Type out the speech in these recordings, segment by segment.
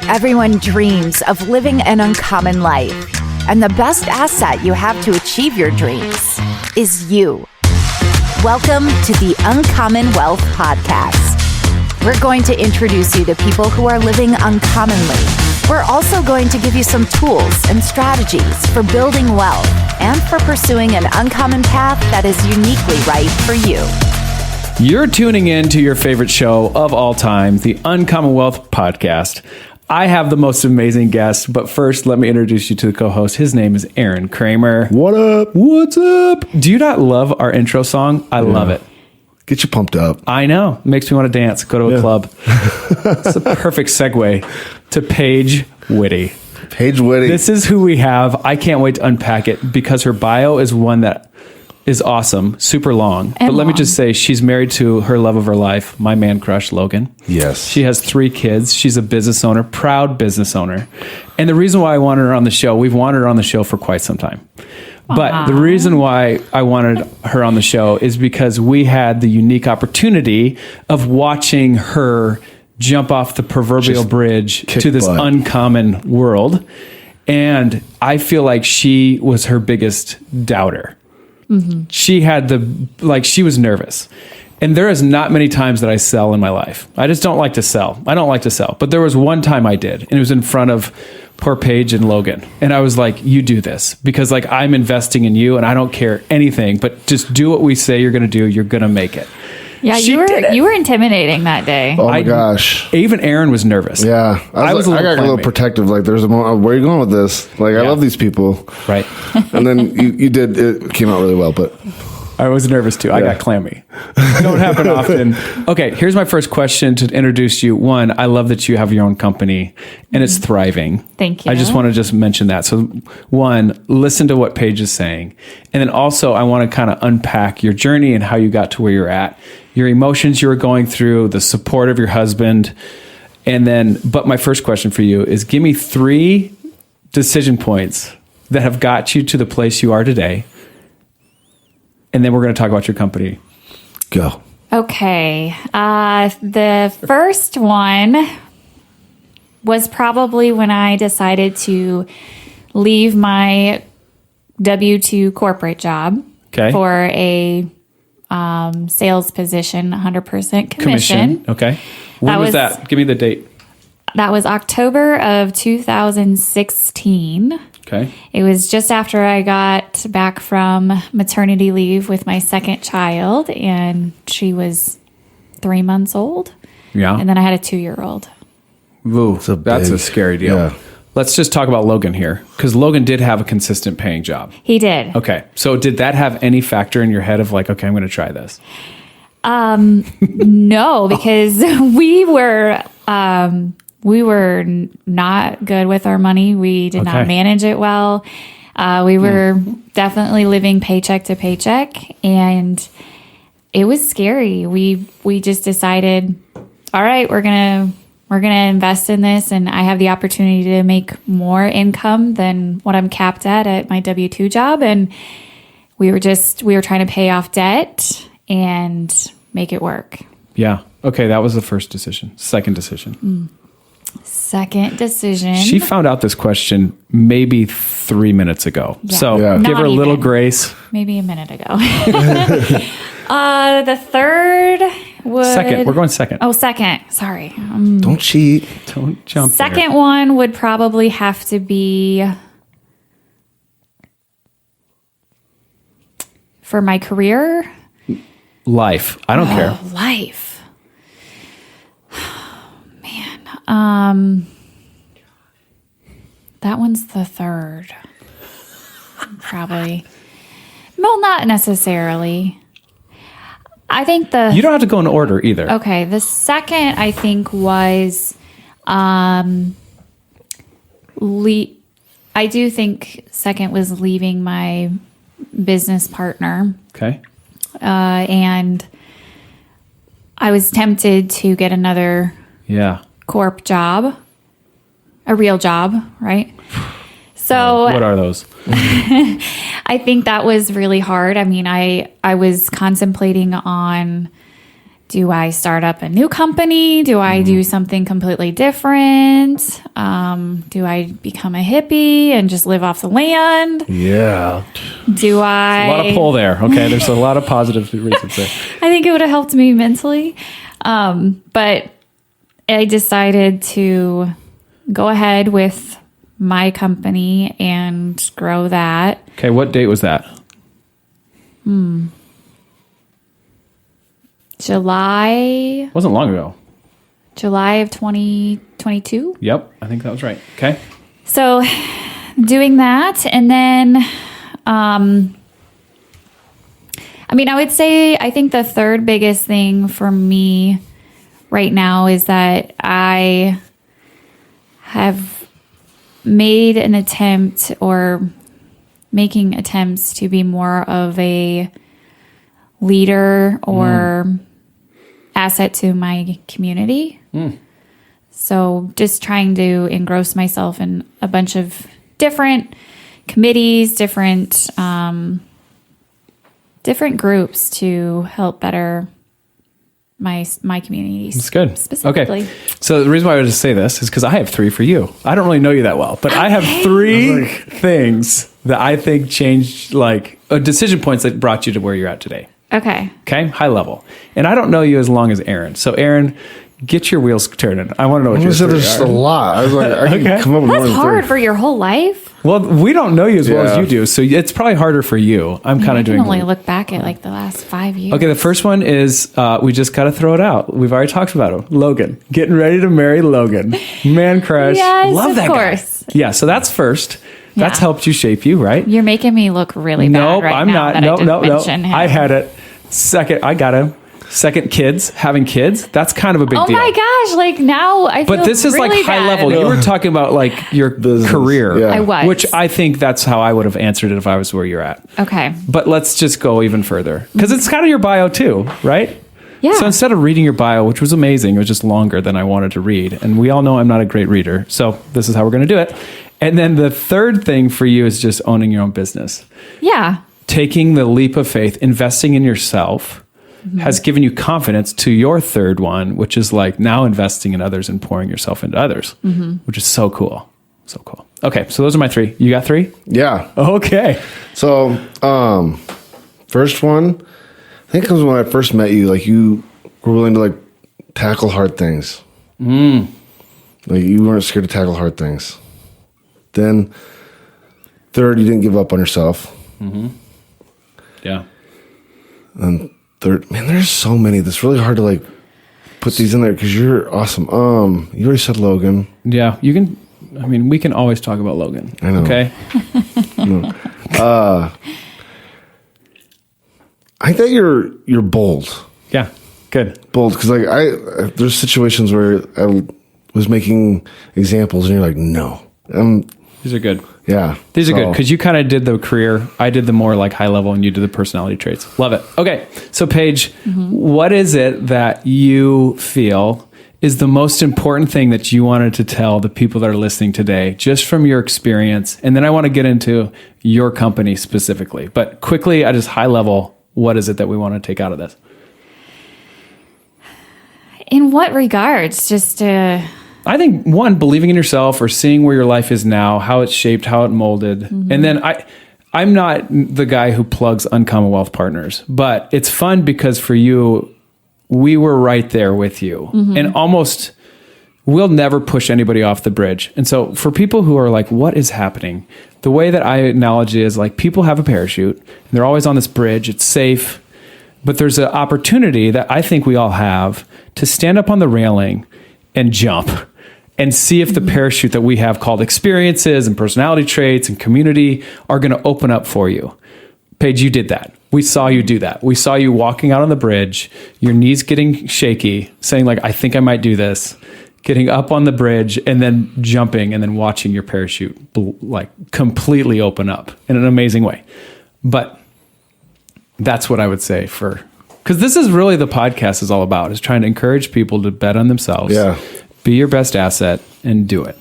Everyone dreams of living an uncommon life, and the best asset you have to achieve your dreams is you. Welcome to the Uncommon Wealth Podcast. We're going to introduce you to people who are living uncommonly. We're also going to give you some tools and strategies for building wealth and for pursuing an uncommon path that is uniquely right for you. You're tuning in to your favorite show of all time, the Uncommon Wealth Podcast. I have the most amazing guest, but first, let me introduce you to the co-host. His name is Aaron Kramer. What up? What's up? Do you not love our intro song? I love it. Get you pumped up. I know. Makes me want to dance, go to a club. It's a perfect segue to Paige Witte. Paige Witte. This is who we have. I can't wait to unpack it because her bio is one that is awesome, super long. But let me just say, she's married to her love of her life, my man crush, Logan. Yes. She has 3 kids. She's a business owner, proud business owner. And the reason why I wanted her on the show, we've wanted her on the show for quite some time. But the reason why I wanted her on the show is because we had the unique opportunity of watching her jump off the proverbial bridge to this uncommon world. And I feel like she was her biggest doubter. Mm-hmm. She had she was nervous. And there is not many times that I sell in my life. I just don't like to sell. I don't like to sell. But there was one time I did, and it was in front of poor Paige and Logan. And I was like, you do this because I'm investing in you and I don't care anything, but just do what we say you're going to do. You're going to make it. Yeah, you were intimidating that day. Oh my gosh. Even Aaron was nervous. Yeah. I got a little protective. Like, there's a moment, where are you going with this? Like, I love these people. Right. And then you did, it came out really well, but I was nervous too. I got clammy. Don't happen often. Okay, here's my first question to introduce you. One, I love that you have your own company and it's thriving. Thank you. I just want to mention that. So one, listen to what Paige is saying. And then also I want to kind of unpack your journey and how you got to where you're at, your emotions you were going through, the support of your husband. And then, but my first question for you is give me 3 decision points that have got you to the place you are today. And then we're going to talk about your company. go. Okay. The first one was probably when I decided to leave my W-2 corporate job for a sales position, 100% commission. Okay. When was that? Give me the date. That was October of 2016. Okay. It was just after I got back from maternity leave with my second child, and she was 3 months old. Yeah. And then I had a 2-year-old. Ooh, that's a scary deal. Yeah. Let's just talk about Logan here, because Logan did have a consistent paying job. He did. Okay. So did that have any factor in your head of like, okay, I'm going to try this? No, because we were not good with our money. We did not manage it well. We were definitely living paycheck to paycheck, and it was scary. We just decided, all right, we're gonna invest in this, and I have the opportunity to make more income than what I'm capped at my W-2 job, and we were trying to pay off debt and make it work. Yeah. Okay, that was the first decision. Second decision. Second decision. She found out this question maybe 3 minutes ago. Yeah. So give her a little grace. Maybe a minute ago. The third would... Second. We're going second. Oh, second. Sorry. Don't cheat. Don't jump Second one would probably have to be for my career. Life. I don't care. Life. Man. That one's the third. Probably. Well, not necessarily. I think You don't have to go in order either. Okay, the second I think was I do think second was leaving my business partner. Okay. And I was tempted to get another corp job, a real job, right? So what are those? I think that was really hard. I mean, I was contemplating on do I start up a new company? Do I do something completely different? Do I become a hippie and just live off the land? Yeah. Do I... A lot of pull there. Okay, there's a lot of positive reasons there. I think it would have helped me mentally. But I decided to go ahead with my company and grow that. Okay, what date was that? July. Wasn't long ago. July of 2022. Yep, I think that was right. Okay. So doing that, and then, I would say, I think the third biggest thing for me right now is that I have made an attempt or making attempts to be more of a leader or asset to my community. So just trying to engross myself in a bunch of different committees, different groups to help better my community. That's good. Specifically. Okay. So the reason why I would just say this is because I have 3 for you. I don't really know you that well, but I have 3 things that I think changed, like decision points that brought you to where you're at today. Okay. Okay. High level. And I don't know you as long as Aaron. So Aaron, get your wheels turning. I want to know what yours There's are. a lot. I was like, I can come up with more That's than hard 3. for your whole life. Well, we don't know you as well as Yeah. you do. So it's probably harder for you. I'm kind I of can doing only look back at like the last 5 years. Okay, the first one is we just got to throw it out. We've already talked about him. Logan. Getting ready to marry Logan. Man crush. Yes, Love of that course. guy. Yeah, so that's first. That's Yeah. helped you shape you, right? You're making me look really bad Nope, right I'm now not. that I didn't mention him. I had it. Second, I got him. Second, having kids. That's kind of a big Oh deal. my gosh! Like now, I feel But this is really like high bad. level. You were talking about like your Business, career. yeah. I was. Which I think that's how I would have answered it if I was where you're at. Okay. But let's just go even further. Because it's kind of your bio too, right? Yeah. So instead of reading your bio, which was amazing, it was just longer than I wanted to read. And we all know I'm not a great reader. So this is how we're going to do it. And then the third thing for you is just owning your own business. Yeah. Taking the leap of faith, investing in yourself has given you confidence to your third one, which is like now investing in others and pouring yourself into others, which is so cool. So cool. Okay. So those are my 3. You got 3? Yeah. Okay. So, first one, I think it was when I first met you. Like you were willing to like tackle hard things. Like you weren't scared to tackle hard things. Then, third, you didn't give up on yourself. Yeah. And third, man, there's so many. That's really hard to like put these in there because you're awesome. You already said Logan. Yeah. You can, I mean, we can always talk about Logan. I know. Okay. I think you're bold. Yeah. Good. Bold because like there's situations where I was making examples and you're like, no. These are good. Yeah. These are good because you kind of did the career. I did the more like high level and you did the personality traits. Love it. Okay. So Paige, what is it that you feel is the most important thing that you wanted to tell the people that are listening today, just from your experience? And then I want to get into your company specifically, but quickly at just high level, what is it that we want to take out of this? In what regards? Just I think one, believing in yourself or seeing where your life is now, how it's shaped, how it molded. And then I'm not the guy who plugs Uncommon Wealth Partners, but it's fun because for you, we were right there with you and almost we'll never push anybody off the bridge. And so for people who are like, what is happening? The way that I acknowledge it is like people have a parachute and they're always on this bridge. It's safe, but there's an opportunity that I think we all have to stand up on the railing and jump and see if the parachute that we have called experiences and personality traits and community are going to open up for you. Paige, you did that. We saw you do that. We saw you walking out on the bridge, your knees getting shaky, saying like, I think I might do this, getting up on the bridge and then jumping and then watching your parachute like completely open up in an amazing way. But that's what I would say because this is really the podcast is all about, is trying to encourage people to bet on themselves. Yeah. Be your best asset and do it.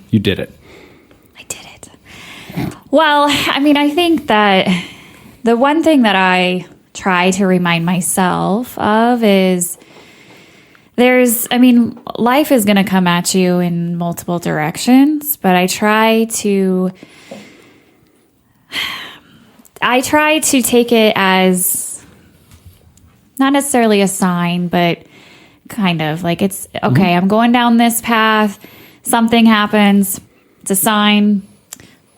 You did it. I did it. Well, I mean, I think that the one thing that I try to remind myself of is life is going to come at you in multiple directions, but I try to take it as not necessarily a sign, but kind of like it's okay. I'm going down this path. Something happens. It's a sign.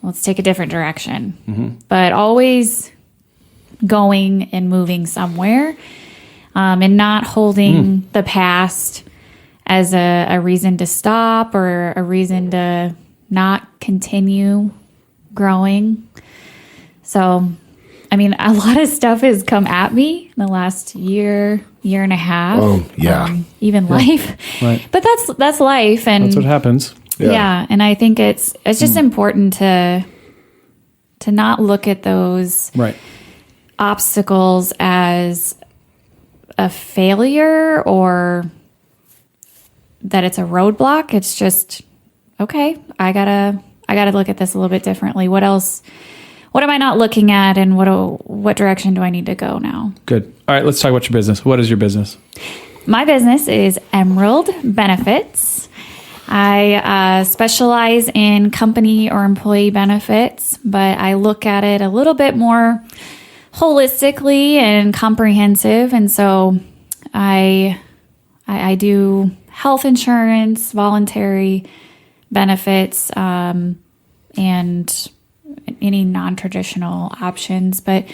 Let's take a different direction. But always going and moving somewhere, and not holding the past as a reason to stop or a reason to not continue growing. So, I mean, a lot of stuff has come at me in the last year and a half. Even life. Right. But that's life, and that's what happens. Yeah. And I think it's just important to not look at those obstacles as a failure or that it's a roadblock. It's just, okay, I gotta look at this a little bit differently. What else? What am I not looking at, and what direction do I need to go now? Good. All right, let's talk about your business. What is your business? My business is Emerald Benefits. I specialize in company or employee benefits, but I look at it a little bit more holistically and comprehensive. And so I do health insurance, voluntary benefits, and any non-traditional options. But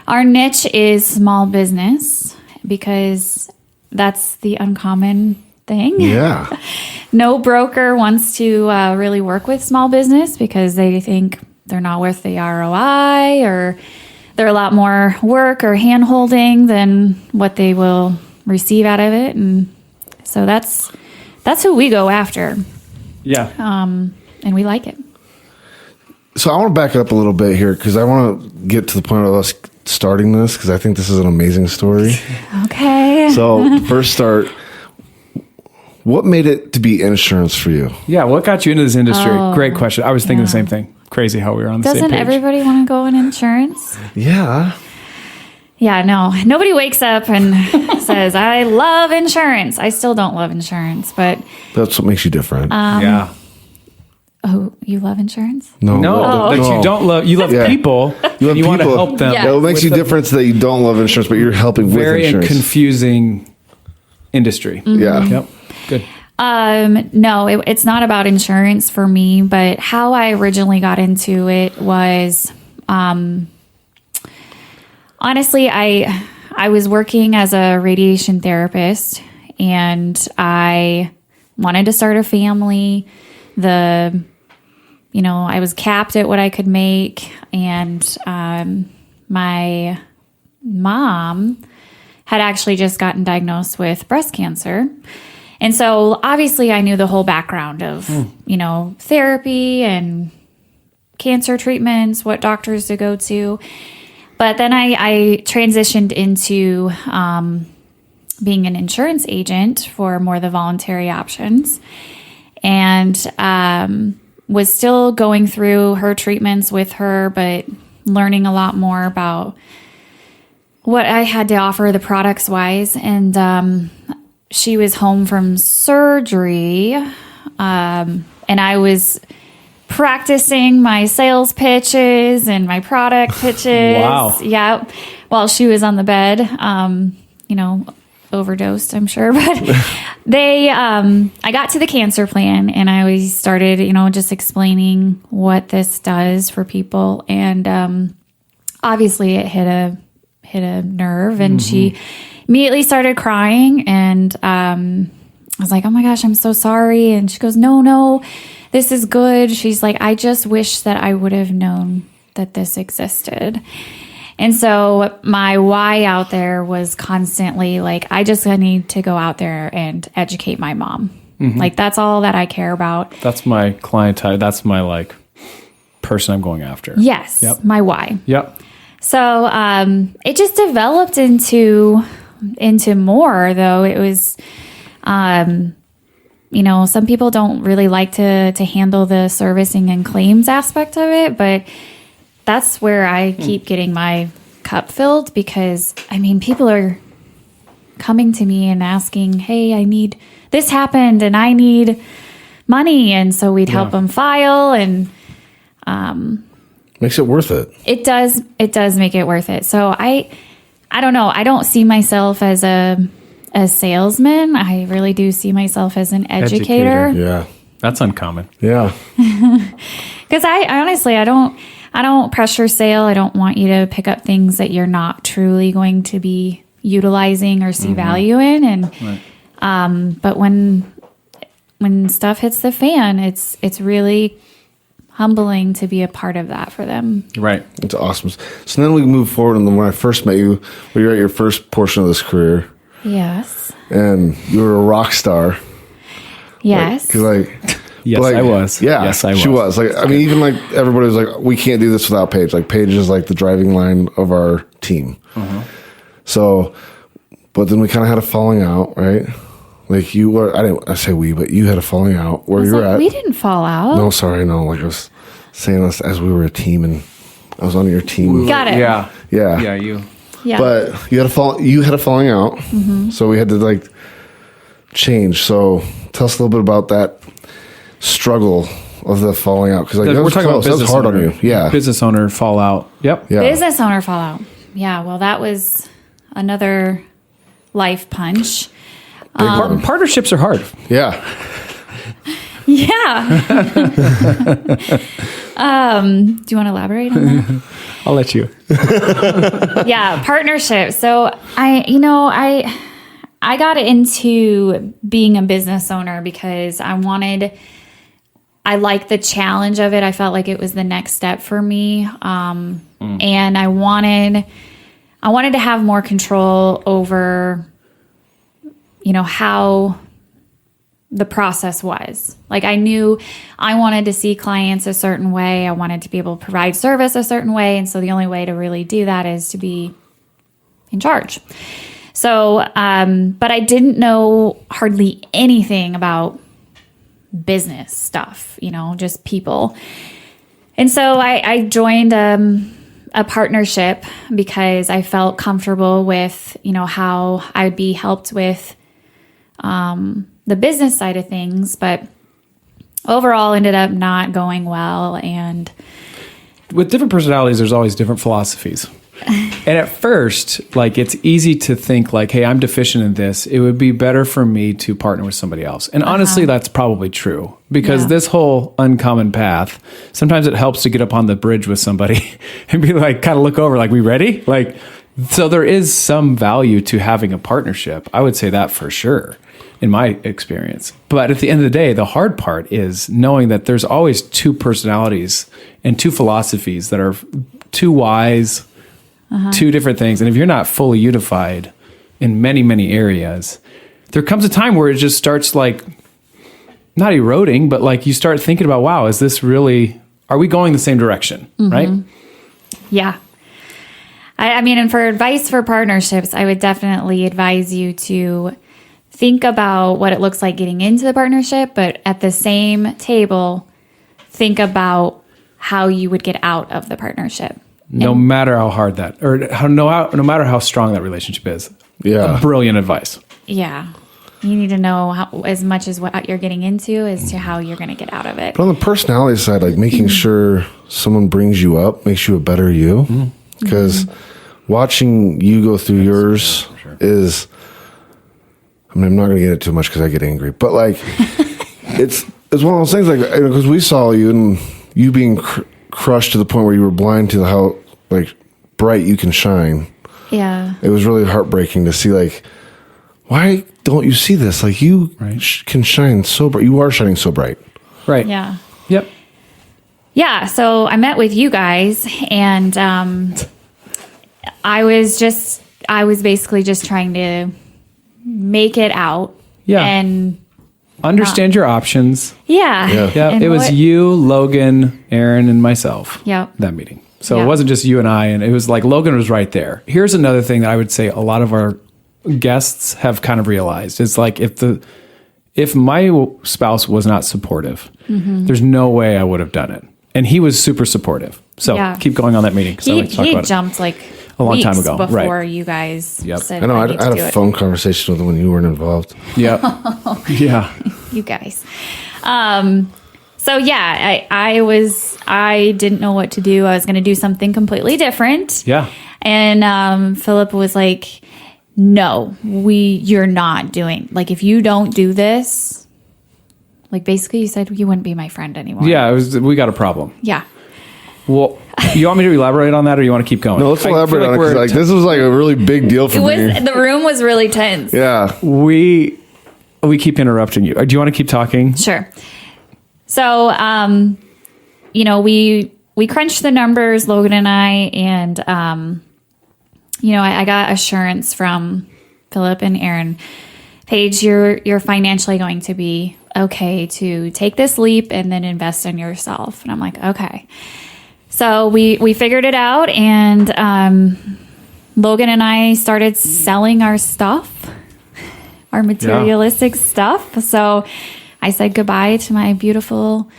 our niche is small business because that's the uncommon thing. Yeah. No broker wants to really work with small business because they think they're not worth the ROI, or they're a lot more work or hand-holding than what they will receive out of it. And so that's who we go after. Yeah. And we like it. So I want to back up a little bit here because I want to get to the point of us starting this because I think this is an amazing story. Okay. So first start, what made it to be insurance for you? Yeah, what got you into this industry? Great question. I was thinking the same thing. Crazy how we were on the same page. Doesn't everybody want to go in insurance? Yeah. Yeah, no. Nobody wakes up and says, I love insurance. I still don't love insurance, but... That's what makes you different. Yeah. Oh, you love insurance? No, that you don't love. You love people. You want to help them. Yeah. What makes you different is that you don't love insurance, but you're helping with Very insurance. confusing industry. Yeah. Yep. Good. No, it's not about insurance for me, but how I originally got into it was, honestly, I was working as a radiation therapist and I wanted to start a family. I was capped at what I could make, and my mom had actually just gotten diagnosed with breast cancer. And so obviously I knew the whole background of, therapy and cancer treatments, what doctors to go to. But then I transitioned into being an insurance agent for more of the voluntary options, and was still going through her treatments with her, but learning a lot more about what I had to offer the products wise. And she was home from surgery, and I was practicing my sales pitches and my product pitches. Wow. Yeah. While she was on the bed, overdosed, I'm sure. But I got to the cancer plan and I started, just explaining what this does for people. And obviously it hit a nerve, and she immediately started crying, and I was like, oh my gosh, I'm so sorry. And she goes, no, this is good. She's like, I just wish that I would have known that this existed. And so my why out there was constantly like, I just need to go out there and educate my mom. Like, that's all that I care about. That's my clientele. That's my person I'm going after. Yes. Yep. My why. Yep. So it just developed into more, though. It was, some people don't really like to handle the servicing and claims aspect of it, but that's where I keep getting my cup filled because, I mean, people are coming to me and asking, hey, this happened and I need money. And so we'd help them file, and makes it worth it. it does make it worth it. So I don't know. I don't see myself as a salesman. I really do see myself as an educator. Yeah. That's uncommon. Yeah. Because I honestly, I don't pressure sale. I don't want you to pick up things that you're not truly going to be utilizing or see value in. And but when stuff hits the fan, it's really humbling to be a part of that for them. Right. It's awesome. So then we move forward, and then when I first met you, we were at your first portion of this career, Yes. and you were a rock star. Yes. Yes, I was. Yeah, Yes, I was. She was. Like, I mean, even like everybody was like, we can't do this without Paige. Like, Paige is like the driving line of our team. So, but then we kind of had a falling out, right? Like you were, I say we, but you had a falling out where you were at. We didn't fall out. No, sorry, no. Like I was saying this as we were a team, and I was on your team. Got it. Yeah. Yeah. Yeah, you. Yeah. But you had a falling out, so we had to like change. So tell us a little bit about that struggle of the falling out, because like that We're was talking close. about That was business hard owner. on you. Yeah. Business owner fallout. Yep. Yeah. Business owner fallout. Yeah. Well, that was another life punch. Partnerships are hard. Yeah. Yeah. Do you want to elaborate on that? I'll let you. Yeah, partnership. So I got into being a business owner because I liked the challenge of it. I felt like it was the next step for me. And I wanted to have more control over, how the process was. Like, I knew I wanted to see clients a certain way. I wanted to be able to provide service a certain way. And so the only way to really do that is to be in charge. So, but I didn't know hardly anything about business stuff, just people. And so I joined a partnership because I felt comfortable with, how I would be helped with the business side of things, but overall ended up not going well. And With different personalities, there's always different philosophies. And at first, like, it's easy to think like, hey, I'm deficient in this. It would be better for me to partner with somebody else. And honestly, that's probably true, because this whole uncommon path, sometimes it helps to get up on the bridge with somebody and be like, kind of look over, like, we ready? Like, so there is some value to having a partnership. I would say that for sure, in my experience. But at the end of the day, the hard part is knowing that there's always two personalities and two philosophies that are two wise, two different things. And if you're not fully unified in many, many areas, there comes a time where it just starts like not eroding, but like you start thinking about, wow, is this really, are we going the same direction? Right? yeah. I mean, and for advice for partnerships, I would definitely advise you to think about what it looks like getting into the partnership, but at the same table, think about how you would get out of the partnership. No matter how hard that, or no matter how strong that relationship is. Yeah. Brilliant advice. Yeah. You need to know as much as what you're getting into as to how you're going to get out of it. But on the personality side, like making sure someone brings you up makes you a better you. Because watching you go through yours is, I mean, I'm not going to get it too much because I get angry, but like, it's one of those things, like, because we saw you and you being crushed to the point where you were blind to how like bright you can shine. Yeah. It was really heartbreaking to see, like, why don't you see this? Like, you can shine so bright. You are shining so bright. Right. Yeah. Yep. Yeah. So I met with you guys, and I was basically just trying to make it out. Yeah. And Understand your options. yeah. Yeah. And It was you, Logan, Aaron, and myself. Yep. That meeting. So Yeah. it wasn't just you and I, and it was like Logan was right there. Here's another thing that I would say a lot of our guests have kind of realized. It's like if my spouse was not supportive, there's no way I would have done it. And he was super supportive. So Yeah. keep going on that meeting. 'Cause I like to talk He about it. jumped like A long time ago, before right. you guys Yep. said I know. I need to had do a it. phone conversation with him when you weren't involved. Yeah. Yeah. You guys. So yeah, I didn't know what to do. I was going to do something completely different. Yeah. And Philip was like, no, you're not doing, like, if you don't do this, like, basically you said you wouldn't be my friend anymore. Yeah. We got a problem. Yeah. Well, you want me to elaborate on that, or you want to keep going? No, let's I elaborate feel on it. 'Cause, like, this was like a really big deal for me. The room was really tense. Yeah. we keep interrupting you. Do you want to keep talking? Sure. So, we crunched the numbers, Logan and I, and, I got assurance from Philip and Aaron. Paige, you're financially going to be okay to take this leap and then invest in yourself. And I'm like, okay. So we figured it out, and Logan and I started selling our stuff, our materialistic stuff. So I said goodbye to my beautiful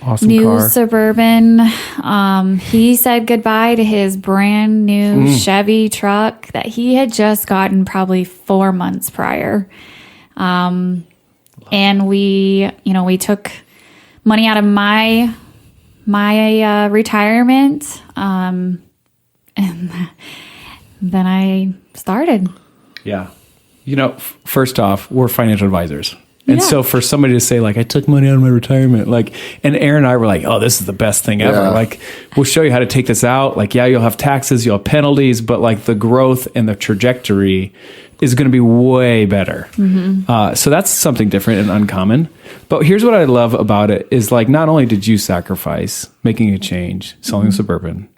Awesome new car. Suburban. He said goodbye to his brand new Chevy truck that he had just gotten probably 4 months prior. And we took money out of my retirement. And then I started. Yeah. First off, we're financial advisors. And Yeah. so for somebody to say, like, I took money out of my retirement, like, and Aaron and I were like, oh, this is the best thing ever. Yeah. Like, we'll show you how to take this out. Like, yeah, you'll have taxes, you'll have penalties, but like the growth and the trajectory is going to be way better. So that's something different and uncommon. But here's what I love about it is, like, not only did you sacrifice making a change, selling a Suburban,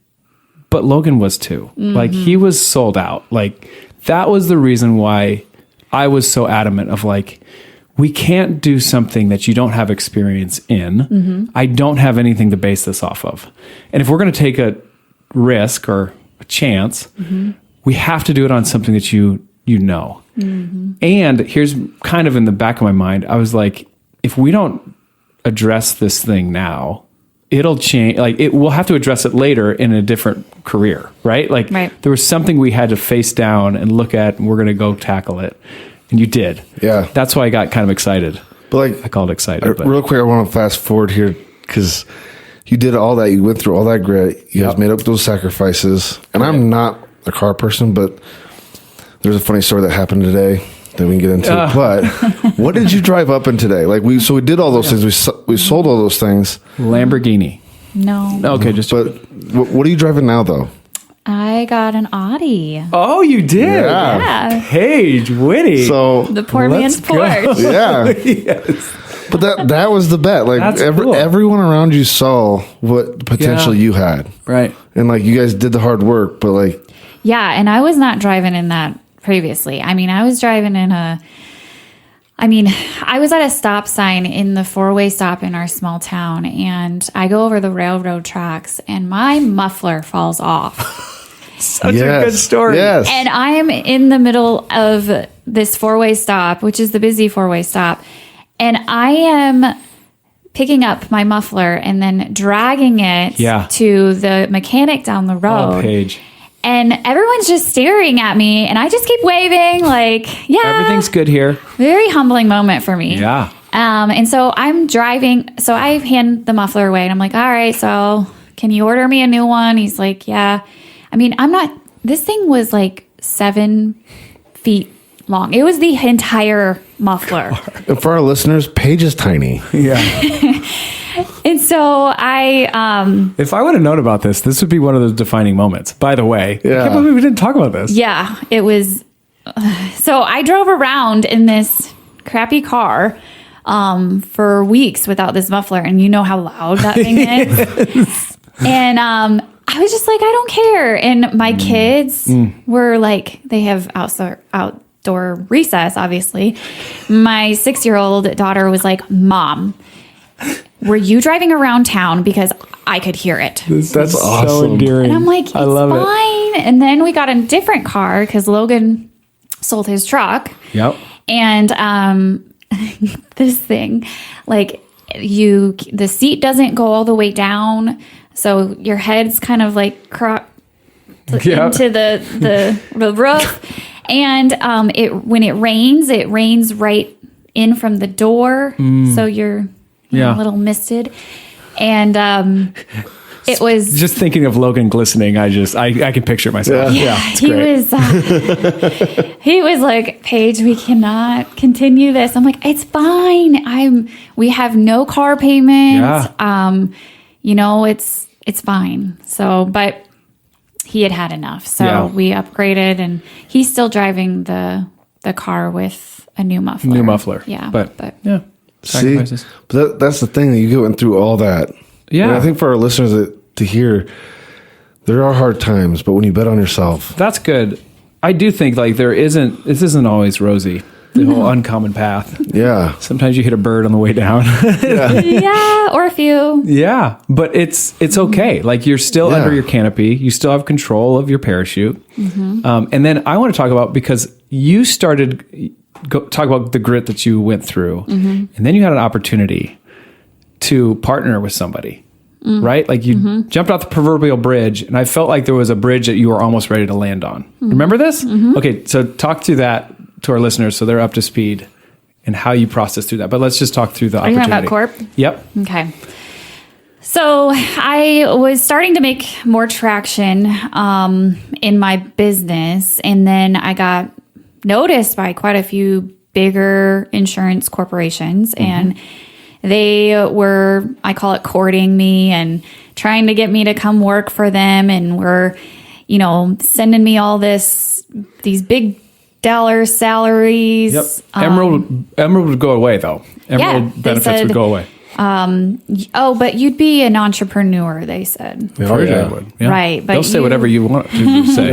but Logan was too. Like, he was sold out. Like, that was the reason why I was so adamant of, like, we can't do something that you don't have experience in. I don't have anything to base this off of. And if we're going to take a risk or a chance, we have to do it on something that you know. And here's kind of in the back of my mind, I was like, if we don't address this thing now, it'll change. Like, we'll have to address it later in a different career, right? Like, there was something we had to face down and look at, and we're going to go tackle it. And you did. Yeah. That's why I got kind of excited. But like, I called it excited. But real quick, I want to fast forward here because you did all that. You went through all that grit. You guys made up those sacrifices. And I'm not a car person, but there's a funny story that happened today that we can get into. But what did you drive up in today? Like, we did all those things. We sold all those things. Lamborghini. No. Okay, just. But what are you driving now, though? I got an Audi. Oh, you did. Yeah. Paige Witte. So The poor Let's man's go. Porsche. yeah. Yes. But that was the bet. Like, That's cool. everyone around you saw what potential you had. Right. And like, you guys did the hard work, but like, Yeah, and I was not driving in that previously. I mean, I was driving in I was at a stop sign in the four-way stop in our small town, and I go over the railroad tracks, and my muffler falls off. Such a good story. Yes. And I am in the middle of this four-way stop, which is the busy four-way stop, and I am picking up my muffler and then dragging it to the mechanic down the road. Oh, Paige. And everyone's just staring at me, and I just keep waving, like, yeah. Everything's good here. Very humbling moment for me. Yeah. And so I'm driving. So I hand the muffler away, and I'm like, all right, so can you order me a new one? He's like, yeah. I mean, this thing was like 7 feet long. It was the entire muffler. And for our listeners, Paige is tiny. Yeah. And so If I would have known about this would be one of those defining moments. By the way, I Yeah. can't believe we didn't talk about this. yeah, it was. So I drove around in this crappy car for weeks without this muffler, and you know how loud that thing is. And I was just like, I don't care. And my kids were like, they have outdoor recess, obviously. My 6-year-old daughter was like, Mom, were you driving around town? Because I could hear it. That's So awesome. endearing. And I'm like, it's I love it. fine. And then we got a different car because Logan sold his truck. Yep. And this thing, like, the seat doesn't go all the way down. So your head's kind of like into the roof. And when it rains right in from the door. So you're a little misted. And it was just thinking of Logan glistening. I can picture it myself. It's great. He was like, Paige, we cannot continue this. I'm like, it's fine. We have no car payment. It's fine. So, but he had enough. So we upgraded, and he's still driving the car with a new muffler. Yeah. But yeah. See, but that's the thing, that you went through all that. Yeah. And I think for our listeners to hear, there are hard times, but when you bet on yourself. That's good. I do think like this isn't always rosy. The whole uncommon path. Yeah. Sometimes you hit a bird on the way down. Or a few. Yeah. But it's okay. Like you're still under your canopy. You still have control of your parachute. And then I want to talk about, because you started talk about the grit that you went through, and then you had an opportunity to partner with somebody, right? Like you jumped off the proverbial bridge, and I felt like there was a bridge that you were almost ready to land on. Remember this? Okay, so talk to that to our listeners so they're up to speed and how you process through that. But let's just talk through the opportunity. Are you talking about Corp? Yep. Okay. So I was starting to make more traction in my business, and then I got noticed by quite a few bigger insurance corporations, and they were, I call it, courting me and trying to get me to come work for them, and were, sending me all these big dollar salaries. Yep. Emerald would go away though. Emerald benefits would go away. But you'd be an entrepreneur, they said. I would. Yeah. Right. But they'll say whatever you want to say.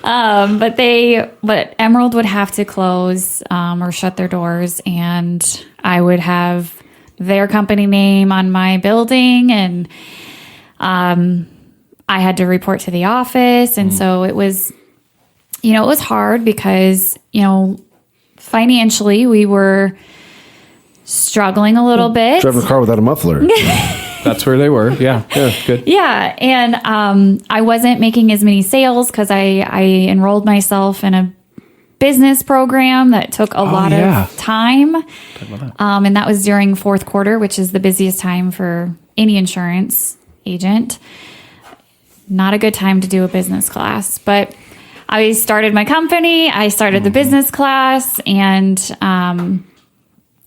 But Emerald would have to close or shut their doors, and I would have their company name on my building, and I had to report to the office, and so it was, it was hard because financially we were struggling a little bit. Driving a car without a muffler. That's where they were. Yeah. Good. Yeah. And I wasn't making as many sales because I enrolled myself in a business program that took a lot of time. And that was during fourth quarter, which is the busiest time for any insurance agent. Not a good time to do a business class. But I started my company. I started the business class, and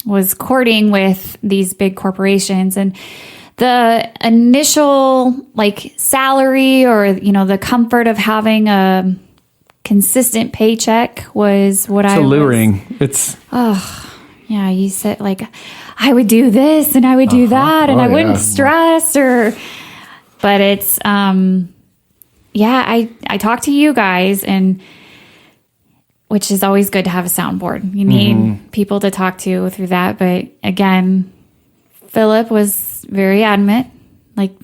was courting with these big corporations, and the initial salary or the comfort of having a consistent paycheck was what it's alluring. It's you said I would do this and I would do that, and I wouldn't stress but it's I talked to you guys, and which is always good to have a soundboard. You need people to talk to through that. But again, Philip was very adamant.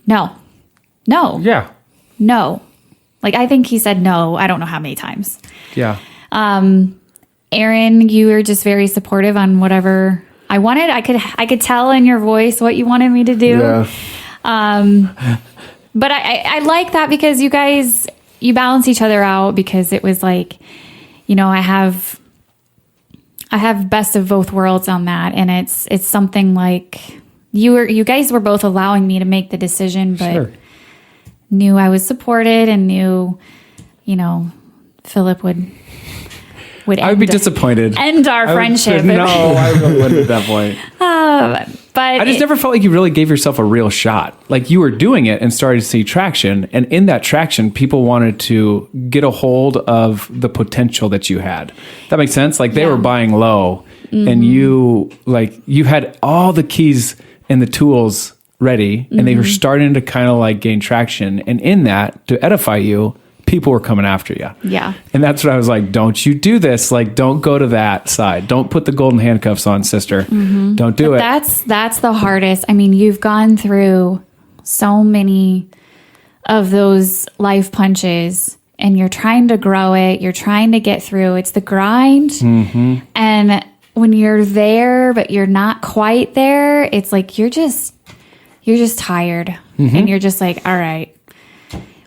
No. Yeah. No. I think he said no. I don't know how many times. Yeah. Aaron, you were just very supportive on whatever I wanted. I could tell in your voice what you wanted me to do. Yeah. But I like that because you guys, you balance each other out, because it was I have best of both worlds on that, and it's something you guys were both allowing me to make the decision, but knew I was supported, and knew, Philip would I would be disappointed. End our friendship. No, I really wouldn't at that point. But I just never felt like you really gave yourself a real shot. You were doing it and started to see traction. And in that traction, people wanted to get a hold of the potential that you had. That makes sense? They were buying low, and you had all the keys and the tools ready, and they were starting to kind of gain traction. And in that, to edify you, people were coming after you. Yeah. And that's what I was like, don't you do this. Don't go to that side. Don't put the golden handcuffs on, sister. Don't do it. That's the hardest. I mean, you've gone through so many of those life punches, and you're trying to grow it. You're trying to get through. It's the grind. And when you're there, but you're not quite there, it's you're just tired. And you're just all right,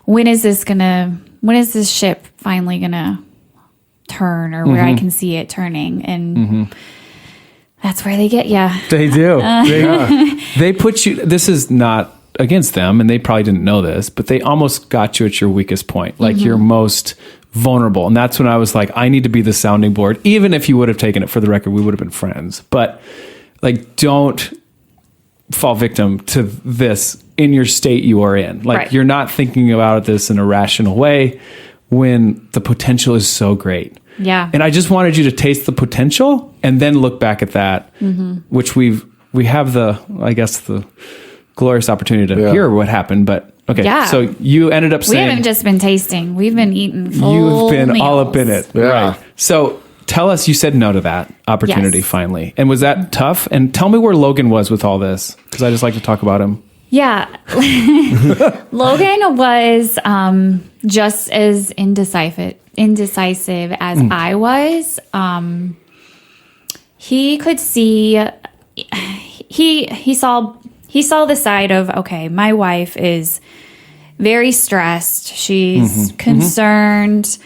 when is this going to when is this ship finally gonna turn, or where I can see it turning? And that's where they get you. They do. They put you, this is not against them, and they probably didn't know this, but they almost got you at your weakest point, like your most vulnerable. And that's when I was like, I need to be the sounding board. Even if you would have taken it, for the record, we would have been friends. But like, don't fall victim to this in your state you are in. Like, you're not thinking about this in a rational way when the potential is so great. Yeah. And I just wanted you to taste the potential and then look back at that, which we have the glorious opportunity to hear what happened. But okay, so you ended up saying... We haven't just been tasting. We've been eating full You've been meals. all up in it. Yeah. Right. So tell us, you said no to that opportunity finally. And was that tough? And tell me where Logan was with all this, because I just like to talk about him. Yeah. Logan was just as indecisive as I was. He could see, he saw the side of, okay, my wife is very stressed. She's concerned.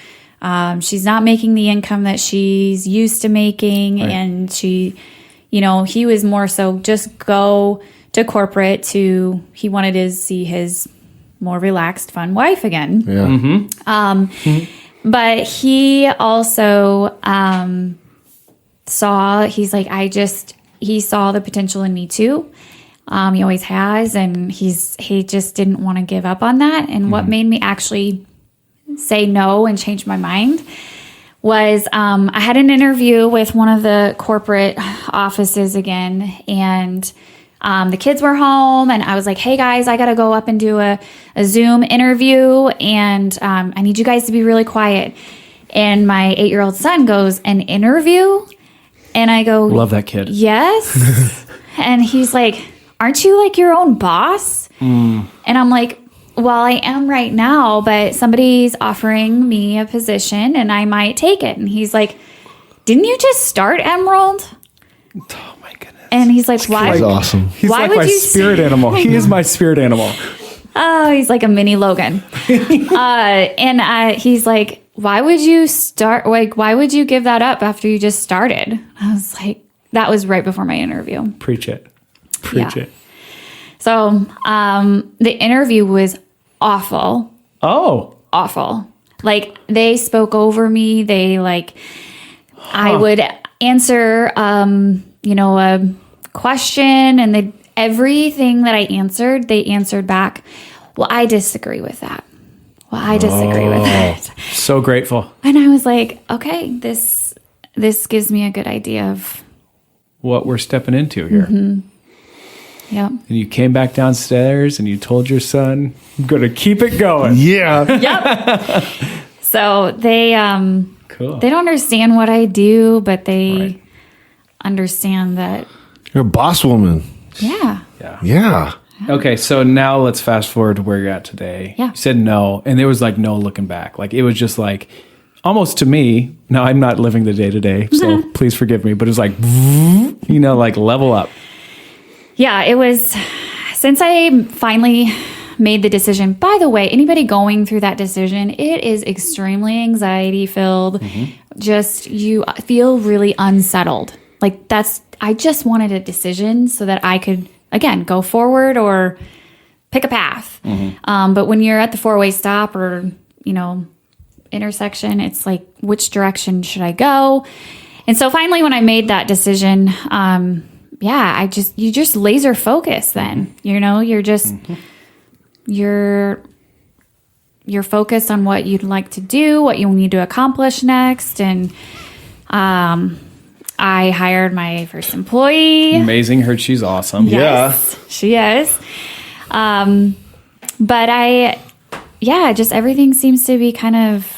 She's not making the income that she's used to making. Right. And she, he was more so just go to corporate he wanted to see his more relaxed, fun wife again. Yeah. But he also he saw the potential in me too. He always has, and he just didn't want to give up on that. And what made me actually say no and change my mind was I had an interview with one of the corporate offices again, and the kids were home, and I was like, hey guys, I got to go up and do a Zoom interview, and I need you guys to be really quiet. And my 8-year-old son goes, an interview? And I go, love that kid. Yes. And he's like, aren't you like your own boss? And I'm like, well, I am right now, but somebody's offering me a position and I might take it. And he's like, didn't you just start Emerald? Oh my goodness. And he's like, why? That's awesome. He's like my spirit animal. He is my spirit animal. Oh, he's like a mini Logan. He's like, why would you start? Like, why would you give that up after you just started? I was like, that was right before my interview. Preach it. Preach it. So the interview was awful. Oh. Awful. Like, they spoke over me. They I would answer, a question, and everything that I answered, they answered back, well, I disagree with that. Well, I disagree with that. So grateful. And I was like, okay, this gives me a good idea of what we're stepping into here. Yep. And you came back downstairs and you told your son, I'm going to keep it going. Yeah. Yep. So they cool. They don't understand what I do, but they understand that. You're a boss woman. Yeah. Yeah. Okay, so now let's fast forward to where you're at today. Yeah. You said no, and there was like no looking back. Like, it was just like, almost to me, now I'm not living the day to day, so please forgive me, but it was like, like level up. Yeah, it was, since I finally made the decision. By the way, anybody going through that decision, it is extremely anxiety filled. Just, you feel really unsettled. Like, I just wanted a decision so that I could, again, go forward or pick a path. But when you're at the 4-way stop or, intersection, it's like, which direction should I go? And so finally, when I made that decision, you just laser focus then, you're just, you're focused on what you'd like to do, what you need to accomplish next. And, I hired my first employee. Amazing. Heard she's awesome. Yes, she is. But just everything seems to be kind of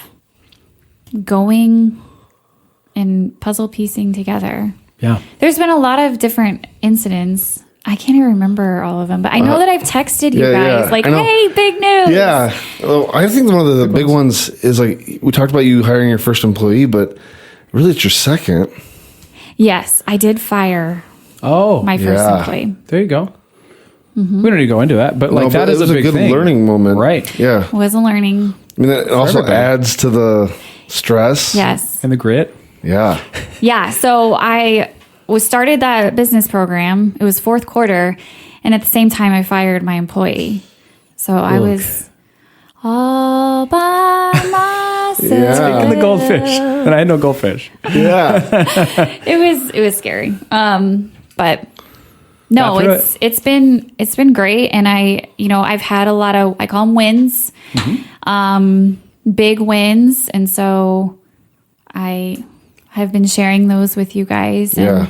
going and puzzle piecing together. Yeah. There's been a lot of different incidents. I can't even remember all of them, but I know that I've texted you guys hey, big news. Yeah. Well, I think one of the big ones is like, we talked about you hiring your first employee, but really it's your second. Yes, I did fire my first employee. There you go. We don't need to go into that, but that is it was a big good thing. Learning moment. Right. Yeah. It was a learning I mean, that also adds to the stress. Yes. And the grit. Yeah. Yeah. So I started that business program. It was fourth quarter. And at the same time, I fired my employee. So I was all by myself. Speaking of the goldfish. And I had no goldfish. Yeah. It was scary. But no, it's been great. And I've had a lot of, I call them wins, big wins. And so I have been sharing those with you guys. And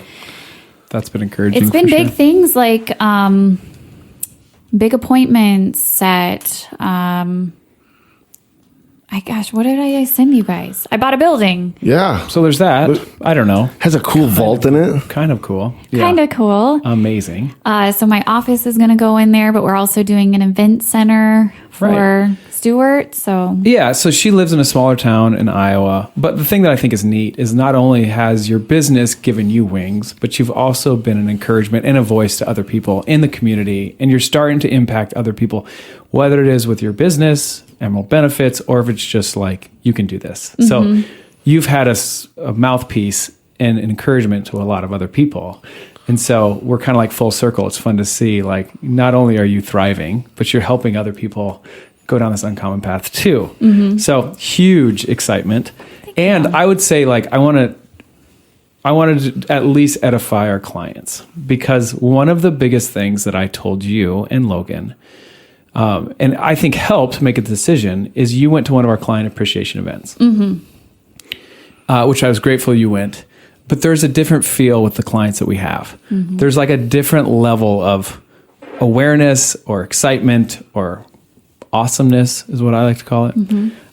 that's been encouraging. it's been big things like, big appointments set, what did I send you guys? I bought a building. Yeah. So there's that. I don't know. Has a cool vault in it. Kind of cool. Kind of cool. Amazing. So my office is going to go in there, but we're also doing an event center for Stuart. So so she lives in a smaller town in Iowa. But the thing that I think is neat is not only has your business given you wings, but you've also been an encouragement and a voice to other people in the community. And you're starting to impact other people, whether it is with your business, Emerald Benefits, or if it's just like, you can do this. So you've had a mouthpiece and an encouragement to a lot of other people. And so we're kind of like full circle. It's fun to see, like, not only are you thriving, but you're helping other people go down this uncommon path too. So huge excitement. And I would say, like, I wanted to at least edify our clients, because one of the biggest things that I told you and Logan, and I think helped make a decision, is you went to one of our client appreciation events, which I was grateful you went. But there's a different feel with the clients that we have. There's like a different level of awareness or excitement or awesomeness is what I like to call it.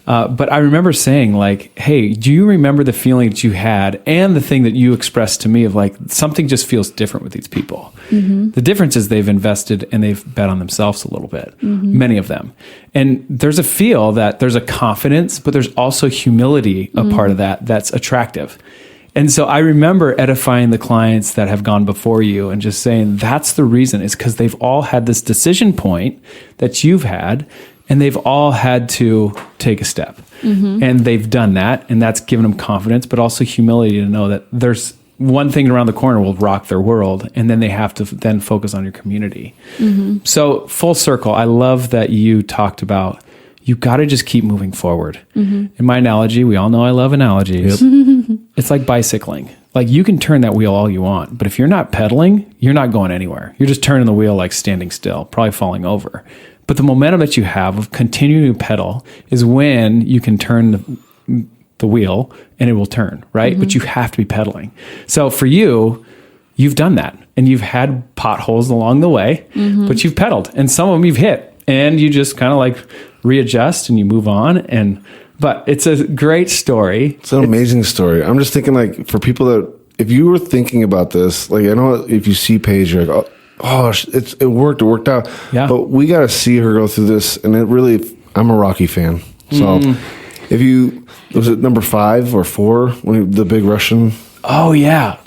But I remember saying, like, hey, do you remember the feeling that you had and the thing that you expressed to me of, like, something just feels different with these people? The difference is they've invested and they've bet on themselves a little bit, many of them. And there's a feel that there's a confidence, but there's also humility, a part of that that's attractive. And so I remember edifying the clients that have gone before you and just saying, that's the reason, is because they've all had this decision point that you've had, and they've all had to take a step. And they've done that, and that's given them confidence, but also humility to know that there's one thing around the corner will rock their world, and then they have to then focus on your community. So full circle, I love that you talked about, you got to just keep moving forward. In my analogy, we all know I love analogies. It's like bicycling. Like, you can turn that wheel all you want, but if you're not pedaling, you're not going anywhere. You're just turning the wheel, like standing still, probably falling over. But the momentum that you have of continuing to pedal is when you can turn the wheel and it will turn, right? But you have to be pedaling. So for you, you've done that, and you've had potholes along the way, but you've pedaled, and some of them you've hit, and you just kind of like readjust and you move on. But it's a great story. It's an amazing story. I'm just thinking, like, for people that, if you were thinking about this, like, I know if you see Paige, you're like, it worked out. Yeah. But we got to see her go through this. And it really, I'm a Rocky fan. So was it number 5 or 4 when the big Russian? Oh, yeah.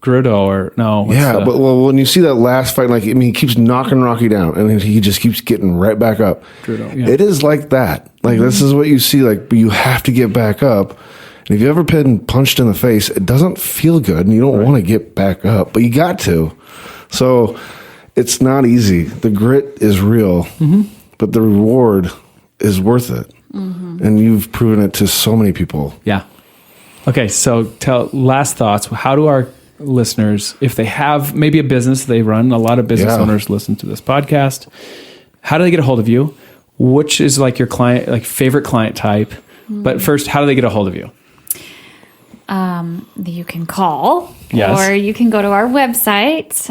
Grudo or no. But when you see that last fight, like, I mean, he keeps knocking Rocky down, and he just keeps getting right back up. Grudo, yeah. It is like that. Like, this is what you see, like, but you have to get back up. And if you've ever been punched in the face, it doesn't feel good, and you don't want to get back up, but you got to. So it's not easy. The grit is real, but the reward is worth it. And you've proven it to so many people. Yeah. Okay, so last thoughts. How do our listeners, if they have maybe a business they run, a lot of business owners listen to this podcast, how do they get a hold of you? Which is like your client, like favorite client type? But first, how do they get a hold of you? You can call, yes, or you can go to our website,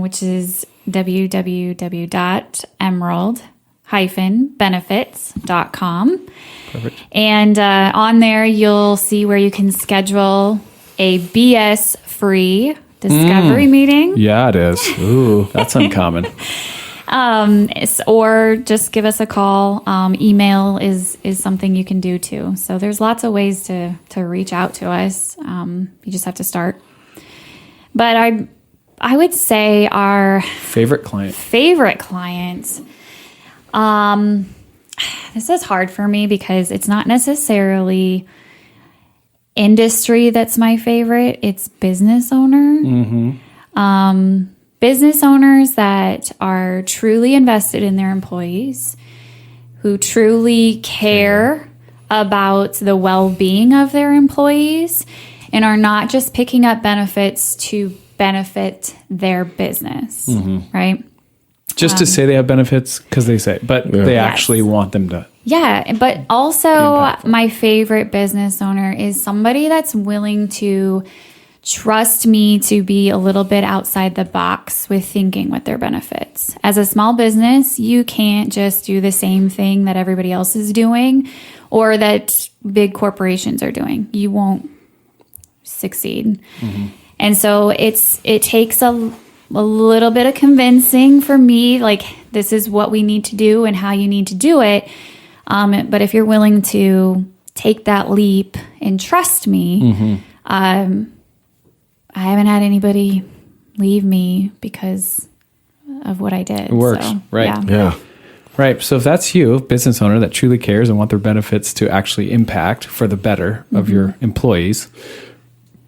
which is www.emerald-benefits.com. Perfect. And on there, you'll see where you can schedule a BS-free discovery meeting. Yeah, it is. Ooh, that's uncommon. Or just give us a call. Email is something you can do too. So there's lots of ways to reach out to us. You just have to start. But I would say our favorite clients. I this is hard for me because it's not necessarily industry that's my favorite. It's business owner. Business owners that are truly invested in their employees, who truly care about the well-being of their employees, and are not just picking up benefits to benefit their business, right? Just to say they have benefits because they say, but they actually want them to. Yeah, but also my favorite business owner is somebody that's willing to trust me to be a little bit outside the box with thinking with their benefits. As a small business, you can't just do the same thing that everybody else is doing or that big corporations are doing. You won't succeed. And so it takes a little bit of convincing for me, like this is what we need to do and how you need to do it. But if you're willing to take that leap and trust me, I haven't had anybody leave me because of what I did. It works, so, right? Yeah. Right. So if that's you, business owner that truly cares and want their benefits to actually impact for the better of your employees,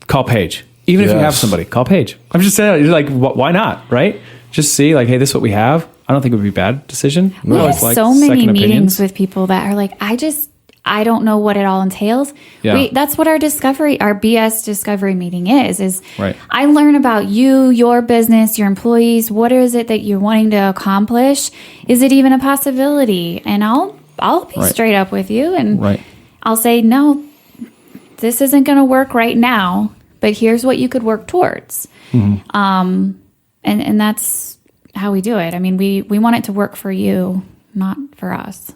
call Paige. Even if you have somebody, call Paige. I'm just saying, you're like, why not? Right? Just see, like, hey, this is what we have. I don't think it would be a bad decision. We have so many meetings with people that are like, I don't know what it all entails. Yeah. That's what our BS discovery meeting is right. I learn about you, your business, your employees. What is it that you're wanting to accomplish? Is it even a possibility? And I'll be straight up with you and I'll say, no, this isn't going to work right now, but here's what you could work towards. And that's how we do it. I mean, we want it to work for you, not for us.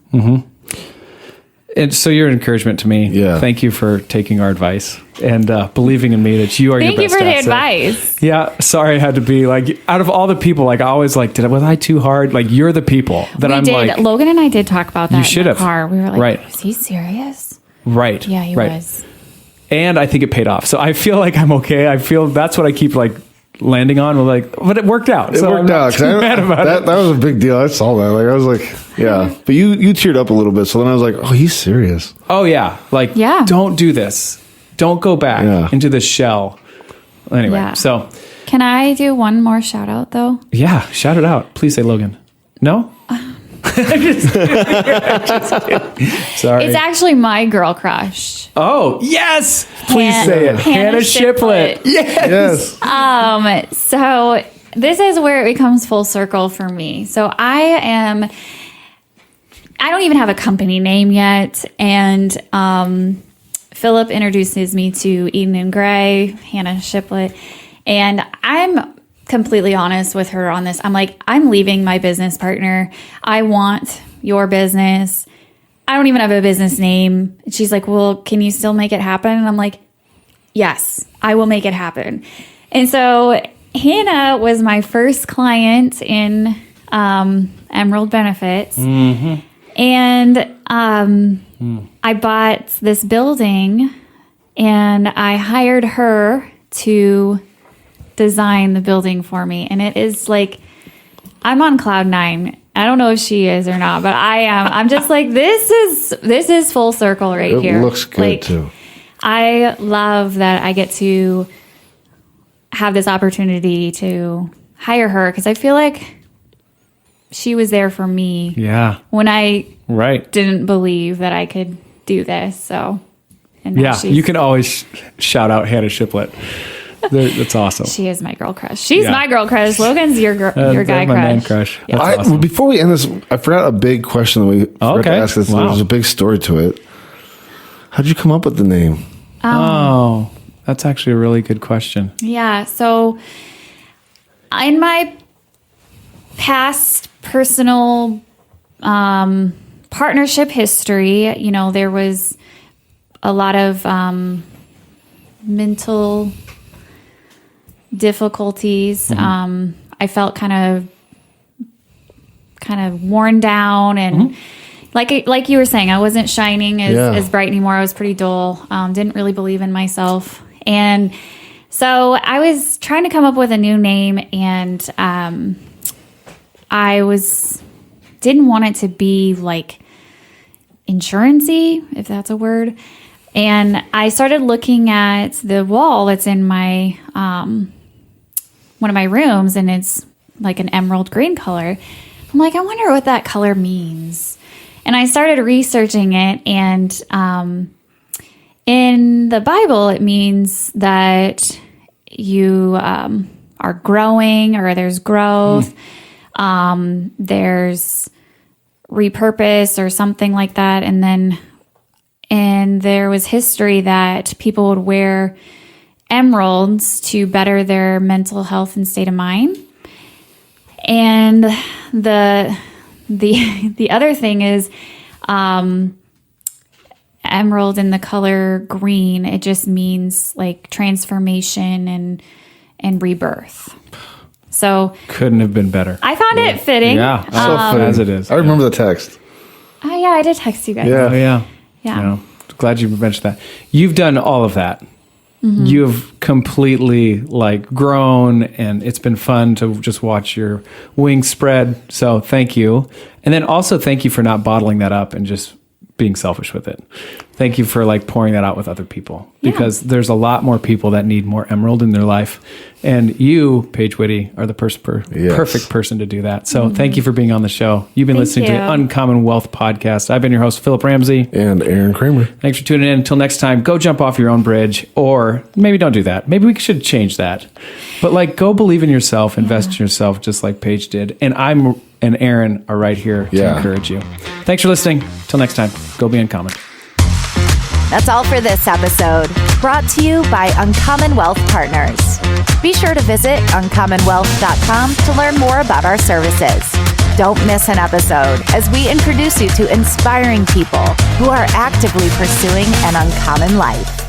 And so you're an encouragement to me. Yeah. Thank you for taking our advice and believing in me that you are your best Thank you for the asset. advice. Yeah. Sorry I had to be like, out of all the people, like I always like, was I too hard? Like you're the people that I'm like. Logan and I did talk about that should in the have. car. We were like, Right. is he serious? Right. Yeah, he was. And I think it paid off. So I feel like I'm okay. I feel that's what I keep like landing on. We're like, but it worked out. It worked out. That was a big deal. I saw that. Like I was like, yeah. But you teared up a little bit. So then I was like, oh, he's serious. Oh yeah. Like, don't do this. Don't go back into the shell. Anyway, so. Can I do one more shout out though? Yeah. Shout it out. Please say Logan. No? Just kidding. Sorry. It's actually my girl crush. Oh, yes. Please say it. Hannah Shiplet. Yes. So this is where it becomes full circle for me. So I don't even have a company name yet. And Philip introduces me to Eden and Gray, Hannah Shiplet. And I'm completely honest with her on this. I'm like, I'm leaving my business partner. I want your business. I don't even have a business name. She's like, well, can you still make it happen? And I'm like, yes, I will make it happen. And so Hannah was my first client in Emerald Benefits. And I bought this building and I hired her to design the building for me. And it is like, I'm on cloud 9. I don't know if she is or not, but I am. I'm just like, this is full circle right here. It looks good too. I love that I get to have this opportunity to hire her because I feel like she was there for me. Yeah. When I didn't believe that I could do this. So, and you can always shout out Hannah Shiplet. That's awesome. She is my girl crush. She's my girl crush. Logan's your guy my crush. man crush. Yeah. Awesome. Before we end this, I forgot a big question that we forgot to ask. There's a big story to it. How'd you come up with the name? That's actually a really good question. Yeah. So in my past personal partnership history, there was a lot of mental difficulties. I felt kind of worn down and like you were saying, I wasn't shining as bright anymore. I was pretty dull. Didn't really believe in myself. And so I was trying to come up with a new name and I didn't want it to be like insurance-y, if that's a word. And I started looking at the wall that's in my one of my rooms, and it's like an emerald green color. I'm like, I wonder what that color means. And I started researching it, and in the Bible, it means that you are growing, or there's growth, there's repurpose or something like that. And there was history that people would wear emeralds to better their mental health and state of mind. And the other thing is, emerald in the color green, it just means like transformation and rebirth. So couldn't have been better. I found it fitting. Yeah, So fitting. as it is. I remember the text. Oh yeah, I did text you guys. Yeah. Oh, yeah. Yeah. Glad you mentioned that. You've done all of that. Mm-hmm. You've completely like grown, and it's been fun to just watch your wings spread. So thank you. And then also thank you for not bottling that up and just being selfish with it. Thank you for like pouring that out with other people, because there's a lot more people that need more emerald in their life. And you, Paige Witte, are the perfect person to do that. So thank you for being on the show. You've been listening to the Uncommon Wealth Podcast. I've been your host, Philip Ramsey. And Aaron Kramer. Thanks for tuning in. Until next time, go jump off your own bridge, or maybe don't do that. Maybe we should change that. But like, go believe in yourself, invest in yourself, just like Paige did. And I'm and Aaron are right here to encourage you. Thanks for listening. Till next time, go be uncommon. That's all for this episode, brought to you by Uncommon Wealth Partners. Be sure to visit uncommonwealth.com to learn more about our services. Don't miss an episode as we introduce you to inspiring people who are actively pursuing an uncommon life.